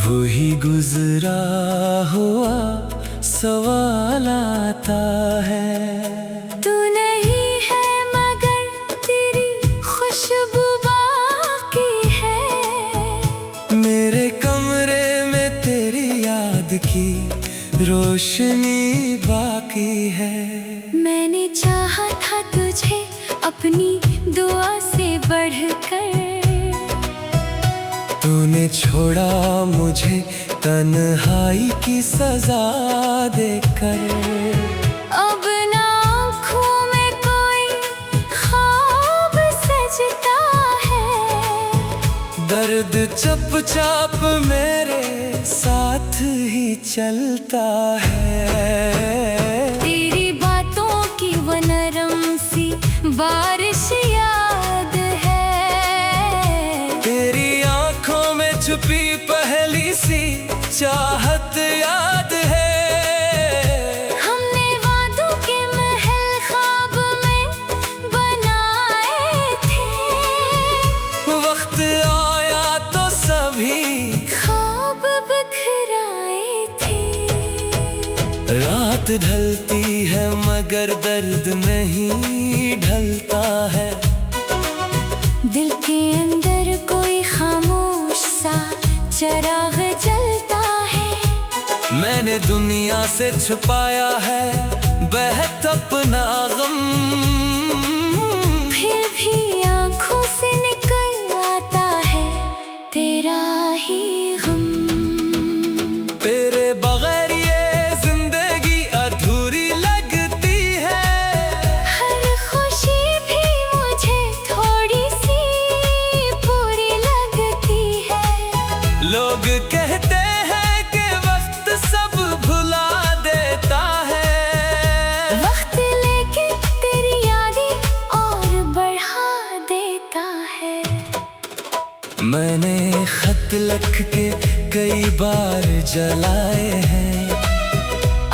वही गुजरा हुआ सवाल आता है। तू नहीं है मगर तेरी खुशबू बाकी है। मेरे कमरे में तेरी याद की रोशनी बाकी है। मैंने चाहा था तुझे अपनी दुआ से बढ़कर, तूने छोड़ा मुझे तन्हाई की सजा देकर। अब ना आँखों में कोई ख्वाब सजता है। दर्द चुपचाप मेरे साथ ही चलता है। तेरी बातों की वो नरम सी बारिश याद है। तेरी आंखों में छुपी पहली सी चाहत याद है। हमने वादों के महल ख्वाब में बनाए थे। वक्त आया तो सभी ख्वाब बिखराए थे। रात ढलती है मगर दर्द नहीं ढलता है। दिल के अंदर कोई खामोश सा चिराग जलता है। मैंने दुनिया से छुपाया है बेहद अपना गम। फिर भी आँखों से निकल आता है तेरा ही गम। तेरे बगैर ये जिंदगी अधूरी लगती है। हर खुशी भी मुझे थोड़ी सी पूरी लगती है। लोग कहते हैं कि वक्त सब भुला देता है। वक्त लेके तेरी यादें और बढ़ा देता है। मैंने खत लिख के कई बार जलाए हैं।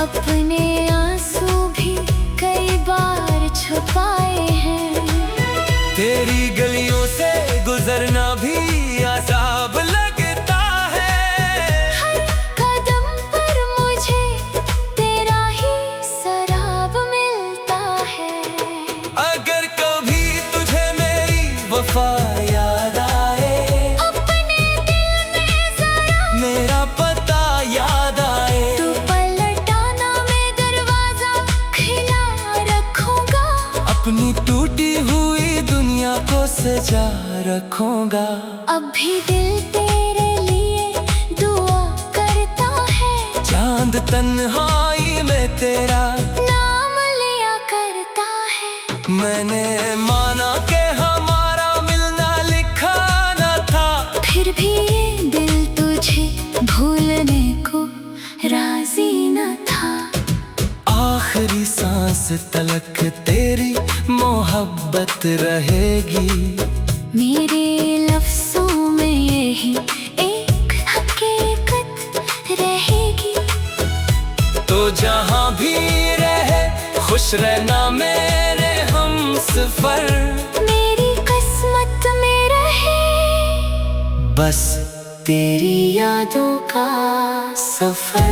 अपने आंसू भी कई बार छुपाए हैं। तेरी गलियों से गुजरना भी अजाब लगता है। हर कदम पर मुझे तेरा ही सराब मिलता है। अगर कभी तुझे मेरी वफा याद आए, अपने दिल में जरा मेरा पता याद आए, तू पलटाना मैं दरवाजा खुला रखूंगा। अपनी टूटी हुई दुनिया को सजा रखूंगा। अब भी दिल तेरे लिए दुआ करता है। चांद तन्हाई में तेरा नाम लिया करता है। मैंने माना कि हमारा मिलना लिखा न था। फिर भी ये दिल तुझे भूलने को राजी न था। आखिरी सांस तलक तेरी मोहब्बत रहेगी। मेरे लफ्जों में यही एक हकीकत रहेगी। तो जहाँ भी रहे खुश रहना मेरे हमसफर। मेरी किस्मत में रहे बस तेरी यादों का सफर।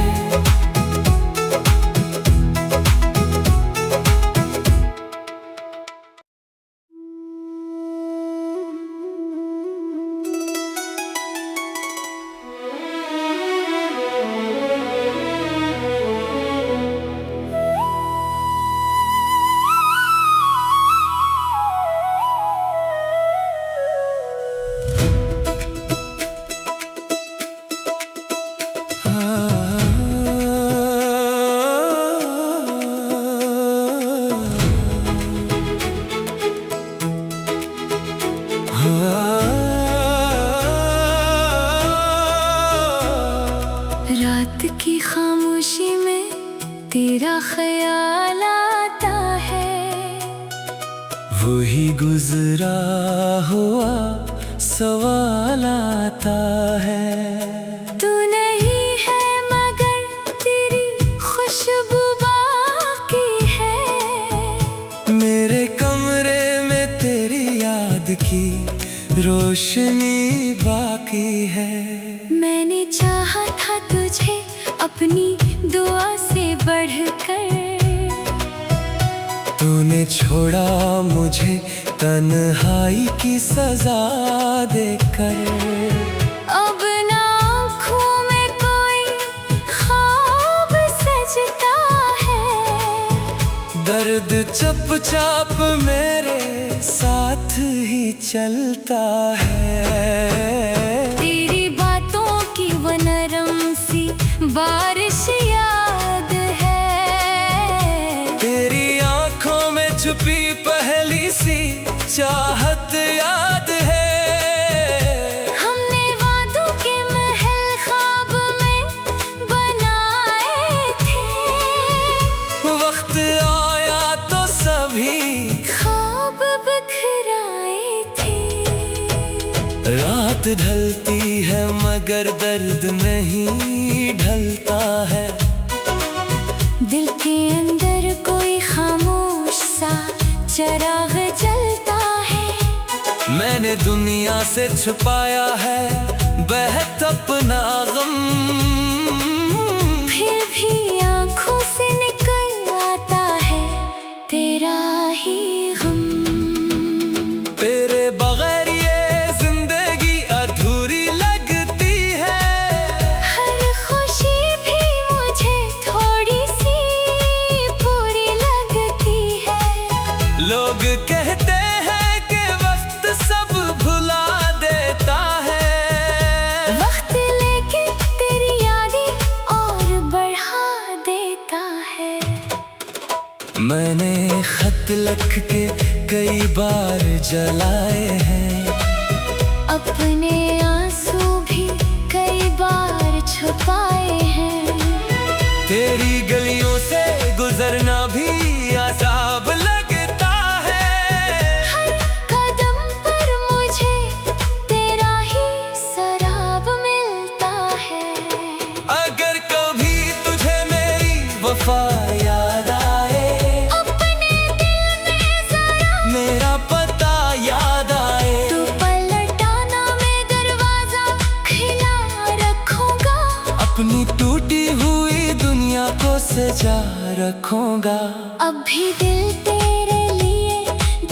रात की खामोशी में तेरा ख्याल आता है। वही गुजरा हुआ सवाल आता है। तू नहीं है मगर तेरी खुशबू बाकी है। मेरे कमरे में तेरी याद की रोशनी बाकी है। मैंने चाहा था तुझे अपनी दुआ से बढ़कर, तूने छोड़ा मुझे तन्हाई की सजा देकर। अब ना आँखों में कोई ख्वाब सजता है, दर्द चुपचाप मेरे साथ ही चलता है। तेरी बातों की वो नरम सी बारिश याद है, तेरी आंखों में छुपी पहली सी चाहत याद है। हमने वादों के महल ख्वाब में बनाए थे, वक्त आया तो सभी ख्वाब बिखराए थे। रात ढलती है मगर दर्द नहीं ढलता है। दिल के अंदर कोई खामोश सा चिराग जलता है, मैंने दुनिया से छुपाया है बेहद अपना गम, फिर भी आँखों से निकल आता है तेरा ही गम। तेरे बगैर ये जिंदगी अधूरी लगती है, हर खुशी भी मुझे थोड़ी सी पूरी लगती है। लोग कहते हैं कि वक्त सब भुला देता है, वक्त लेके तेरी यादें और बढ़ा देता है। मैंने खत लिख के कई बार जलाए हैं, अपने आंसू भी कई बार छुपाए हैं। तेरी गलियों से गुजरना भी अजाब लगता है। हर कदम पर मुझे तेरा ही सराब मिलता है। अगर कभी तुझे मेरी वफा याद आए, अपने दिल में जरा मेरा पता याद आए, तू पलटाना मैं दरवाजा खिला रखूंगा, अपनी टूटी हुई दुनिया को सजा रखूंगा। अब भी दिल तेरे लिए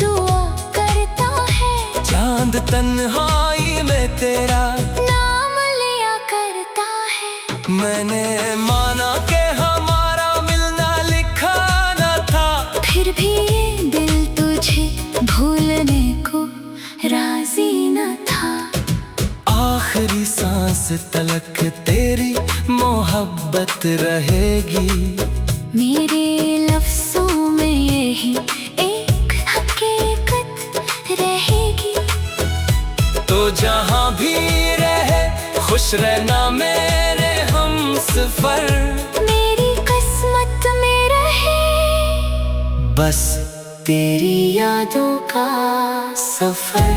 दुआ करता है, चांद तन्हाई में तेरा नाम लिया करता है। मैंने माना कि हमारा मिलना लिखा न था, फिर भी ये दिल तुझे भूलने को राजी न था। आखिरी सांस तलक तेरी मोहब्बत रहेगी, मेरे लफ्जों में यही एक हकीकत रहेगी। तो जहाँ भी रहे खुश रहना मेरे हमसफर, मेरी किस्मत में रहे बस तेरी यादों का सफर।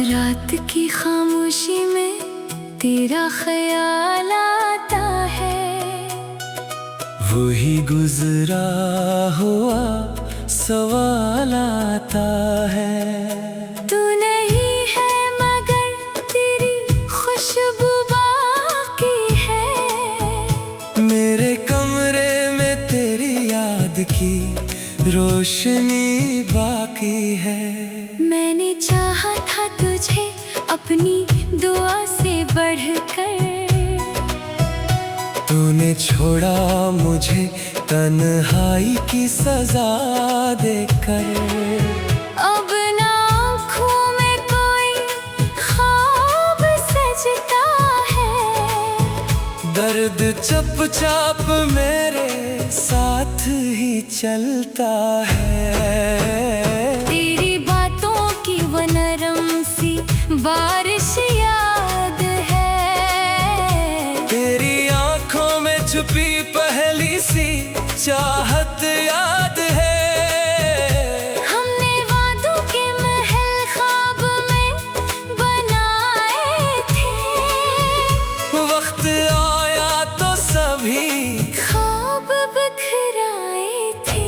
रात की खामोशी में तेरा ख्याल आता है, वही गुजरा हुआ सवाल आता है। तू नहीं है मगर तेरी खुशबू बाकी है, मेरे कमरे में तेरी याद की रोशनी बाकी है। मैंने चाहा था तुझे अपनी दुआ से बढ़कर, तूने छोड़ा मुझे तन्हाई की सजा देकर। अब ना आँखों में कोई ख्वाब सजता है, दर्द चुपचाप मेरे साथ ही चलता है। तेरी बातों की वो नरम सी बारिश याद है। तेरी आंखों में छुपी पहली सी चाहत याद है। हमने वादों के महल ख्वाब में बनाए थे। वक्त आया तो सभी ख्वाब बिखराए थे।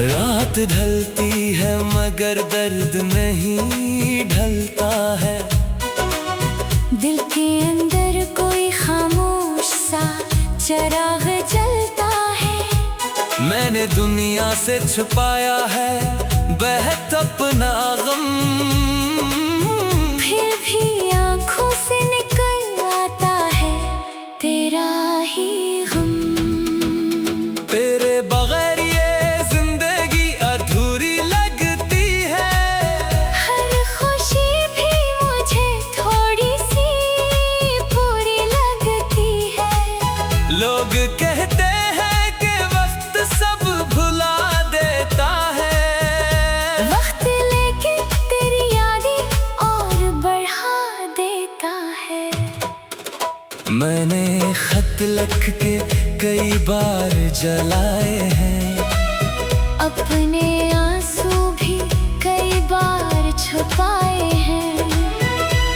रात ढलती है मगर दर्द नहीं ढलता है। दिल के अंदर कोई खामोश सा चिराग जलता है। मैंने दुनिया से छुपाया है बेहद अपना गम। फिर भी आंखों से निकल आता है तेरा ही गम। तेरे बगैर ये जिंदगी अधूरी लगती है। हर खुशी भी मुझे थोड़ी सी पूरी लगती है। लोग कहते हैं कि वक्त सब भुला देता है। वक्त लेके तेरी यादें और बढ़ा देता है। मैंने खत लिख के कई बार जलाए हैं। अपने आंसू भी कई बार छुपाए हैं।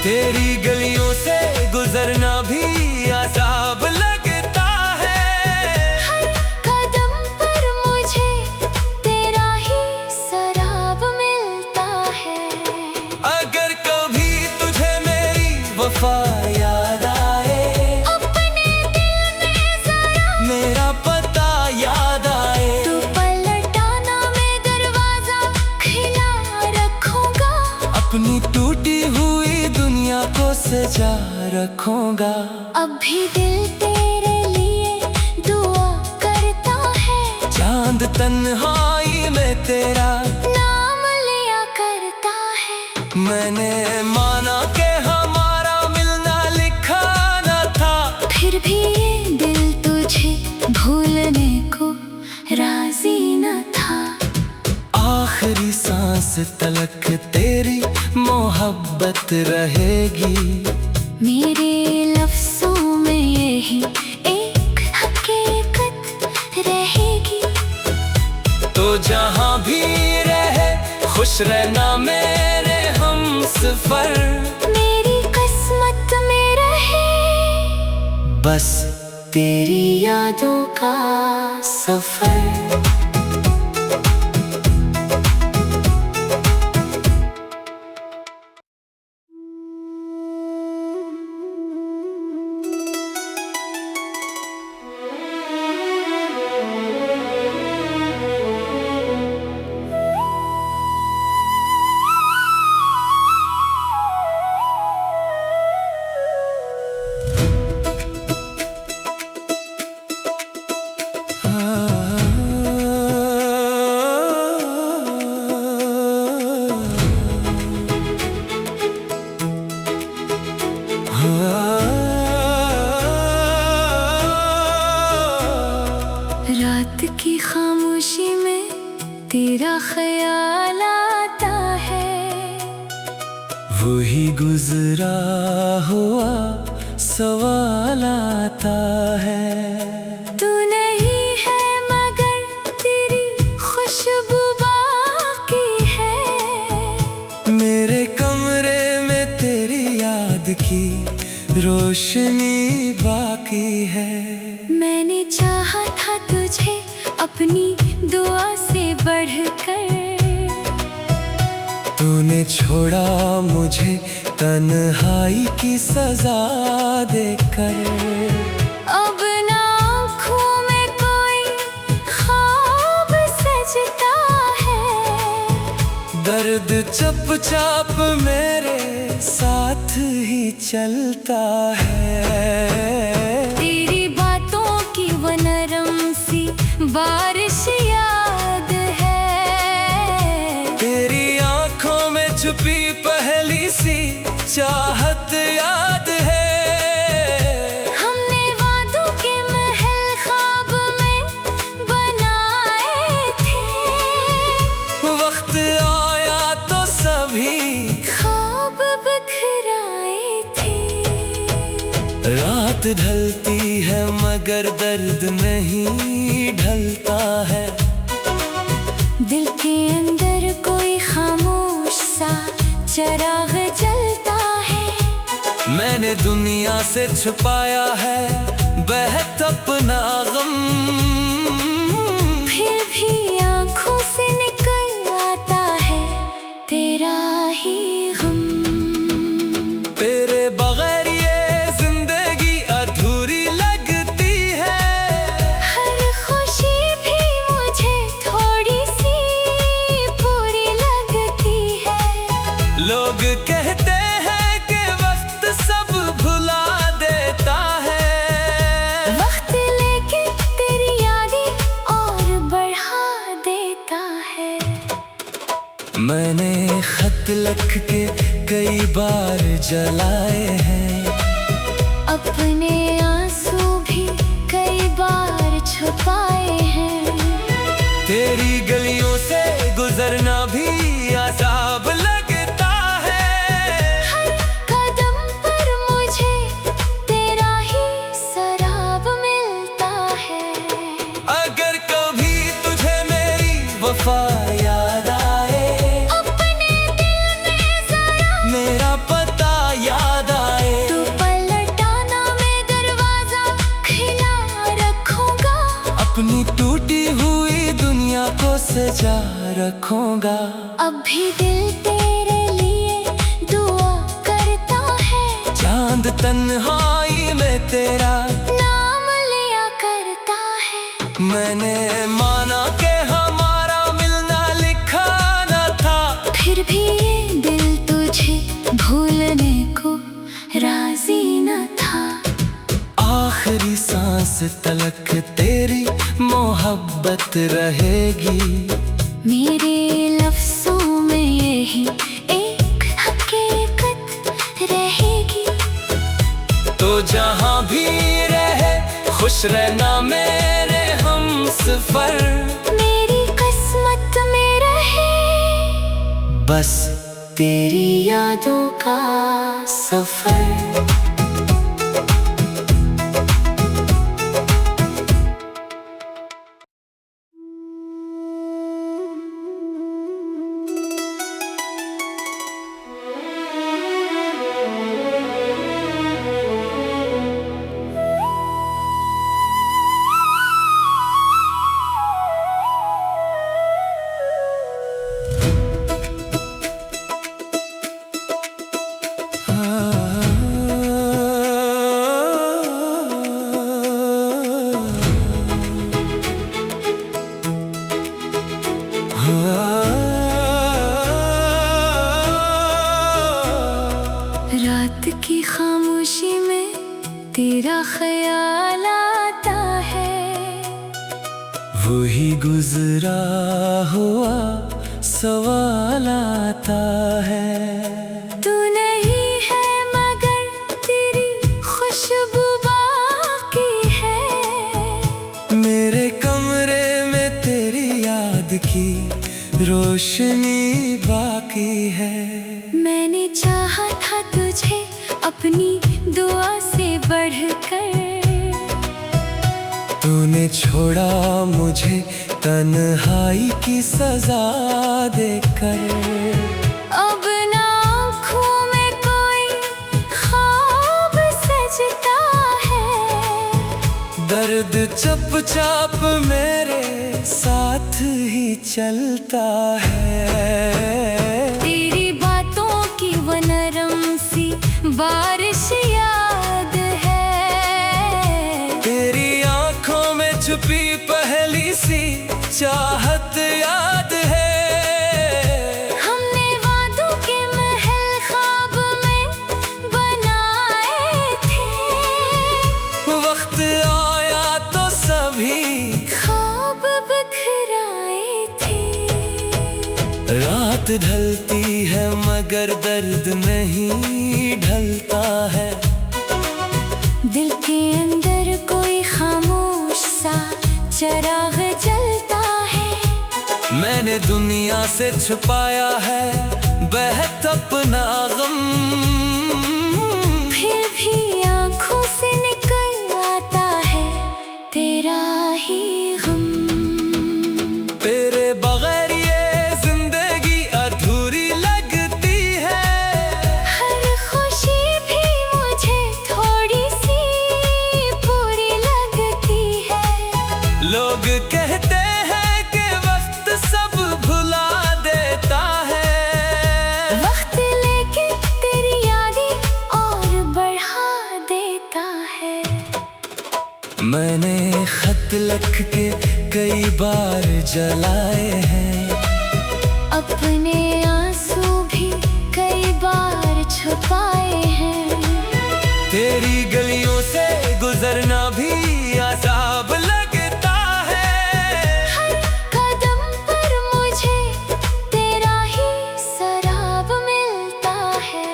तेरी गलियों से गुजरना भी अजाब लगता है। हर कदम पर मुझे तेरा ही सराब मिलता है। अगर कभी तुझे मेरी वफा याद आए, अपने दिल में जरा मेरा पता याद आए, तू पलटाना मैं दरवाजा खिला रखूंगा। अपनी टूटी हुई दुनिया को सजा रखूंगा। अब भी दिल तेरे लिए दुआ करता है। चांद तन्हाई में तेरा नाम लिया करता है। मैंने माना कि हमारा मिलना लिखा न था। फिर भी ये दिल तुझे भूलने को राजी न था। आखिरी सांस तलक तेरी मोहब्बत रहेगी। मेरे लफ्जों में यही एक हकीकत रहेगी। तो जहाँ भी रहे खुश रहना मेरे हमसफर। मेरी किस्मत में रहे बस तेरी यादों का सफर। रात की खामोशी में तेरा ख्याल आता है। वही गुजरा हुआ सवाल आता है। तू नहीं है मगर तेरी खुशबू बाकी है। मेरे कमरे में तेरी याद की रोशनी बाकी है। मैंने चाहा था तुझे अपनी दुआ से बढ़कर। तूने छोड़ा मुझे तन्हाई की सजा देकर। अब ना आँखों में कोई ख्वाब सजता है। दर्द चुपचाप मेरे साथ ही चलता है। तेरी बातों की वो नरम सी बारिश याद है। तेरी आंखों में छुपी पहली सी चाहत याद है। हम रात ढलती है मगर दर्द नहीं ढलता है। दिल के अंदर कोई खामोश सा चिराग जलता है। मैंने दुनिया से छुपाया है बेहद अपना गम, फिर भी आंखों से निकल आता है तेरा ही गम। तेरे बगैर ये जिंदगी अधूरी लगती है। हर खुशी भी मुझे थोड़ी सी पूरी लगती है। लोग कहते हैं कि वक्त सब भुला देता है, वक्त लेके तेरी यादें और बढ़ा देता है। मैंने खत लिख के कई बार जलाए हैं, अपने आंसू भी कई बार छुपाए हैं। तेरी गलियों से गुजरना भी अजाब लगता है। हर कदम पर मुझे तेरा ही सराब मिलता है। अगर कभी तुझे मेरी वफा याद आए, अपने दिल में जरा मेरा पता याद आए, तू पलटाना मैं दरवाजा खिला रखूंगा। अपनी टूटी हुई दुनिया को सजा रखूंगा। अब भी दिल तेरे लिए दुआ करता है। चांद तन्हाई में तेरा नाम लिया करता है। मैंने माना कि हमारा मिलना लिखा न था, फिर भी ये दिल तुझे भूलने को राजी न था। आखिरी सांस तलक तेरी मोहब्बत रहेगी। मेरे लफ्जों में यही एक हकीकत रहेगी। तो जहाँ भी रहे खुश रहना मेरे हमसफर, मेरी किस्मत में रहे बस तेरी यादों का सफर। रात की खामोशी में तेरा ख्याल आता है। वही गुजरा हुआ सवाल आता है। तू नहीं है मगर तेरी खुशबू बाकी है। मेरे कमरे में तेरी याद की रोशनी बाकी है। मैंने चाहा था तुझे अपनी दुआ से बढ़कर, तूने छोड़ा मुझे तन्हाई की सजा देकर। अब ना आँखों में कोई ख्वाब सजता है। दर्द चुपचाप मेरे साथ ही चलता है। तेरी बातों की वो नरम सी बारिश याद है। तेरी आंखों में छुपी पहली सी चाहत याद है। हमने वादों के महल ख्वाब में बनाए थे। वक्त आया तो सभी ख्वाब बिखराए थे। रात ढलती है मगर दर्द नहीं ढलता है। दिल के अंदर कोई खामोश सा चिराग जलता है। मैंने दुनिया से छुपाया है बेहद अपना गम, फिर भी आंखों से निकल तेरा ही गम। तेरे बगैर ये जिंदगी अधूरी लगती है। हर खुशी भी मुझे थोड़ी सी पूरी लगती है। लोग कहते हैं कि वक्त सब भुला देता है। वक्त लेके तेरी यादें और बढ़ा देता है। मैंने खत लिख के कई बार जलाए हैं। अपने आंसू भी कई बार छुपाए हैं। तेरी गलियों से गुजरना भी अजाब लगता है। हर कदम पर मुझे तेरा ही सराब मिलता है।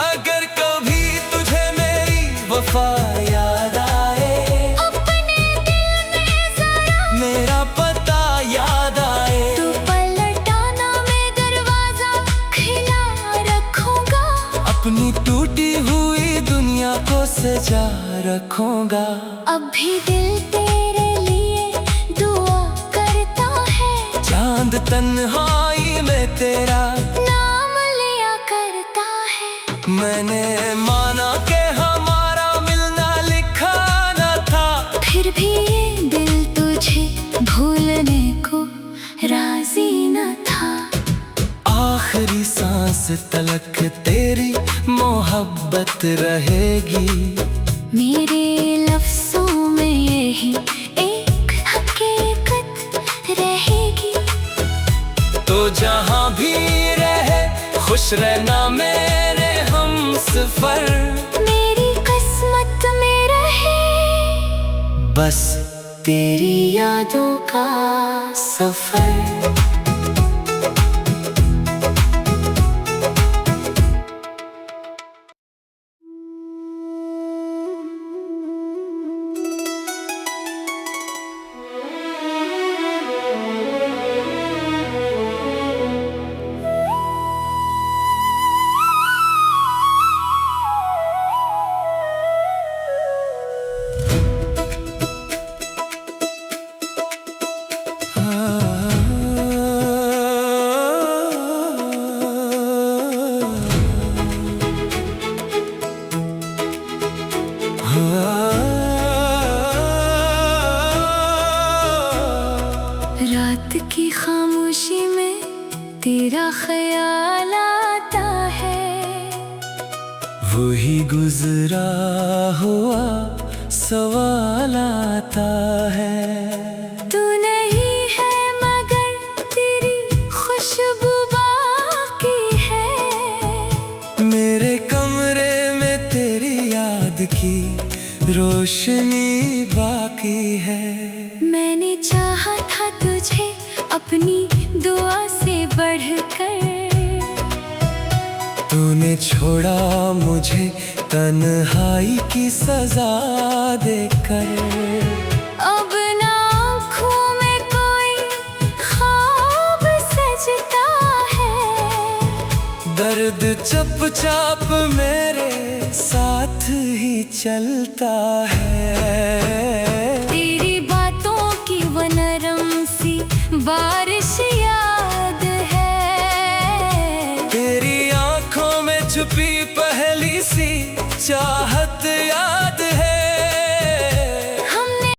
अगर कभी तुझे मेरी वफा याद आए, अपने दिल में जरा मेरा पता याद आए, तू पलटाना, मैं दरवाजा खुला रखूंगा। अपनी टूटी हुई दुनिया को सजा रखूंगा। अब भी दिल तेरे लिए दुआ करता है। चांद तन्हाई में तेरा नाम लिया करता है। मैंने माना कि हमारा मिलना लिखा न था। फिर भी ये दिल तुझे भूलने को राजी न था। आखिरी सांस तलक तेरी मोहब्बत रहेगी। मेरे लफ्जों में यही एक हकीकत रहेगी। तो जहाँ भी रहे खुश रहना मेरे हमसफर। मेरी किस्मत में रहे बस तेरी यादों का सफर। रात की खामोशी में तेरा ख्याल आता है। वही गुजरा हुआ सवाल आता है। तू नहीं है मगर तेरी खुशबू बाकी है। मेरे कमरे में तेरी याद की रोशनी बाकी है। मैंने चाहा था तुझे अपनी दुआ से बढ़कर। तूने छोड़ा मुझे तन्हाई की सजा देकर। अब ना आँखों में कोई ख्वाब सजता है। दर्द चुपचाप मेरे साथ ही चलता है। तेरी बातों की वो नरम सी बारिश याद है। तेरी आंखों में छुपी पहली सी चाहत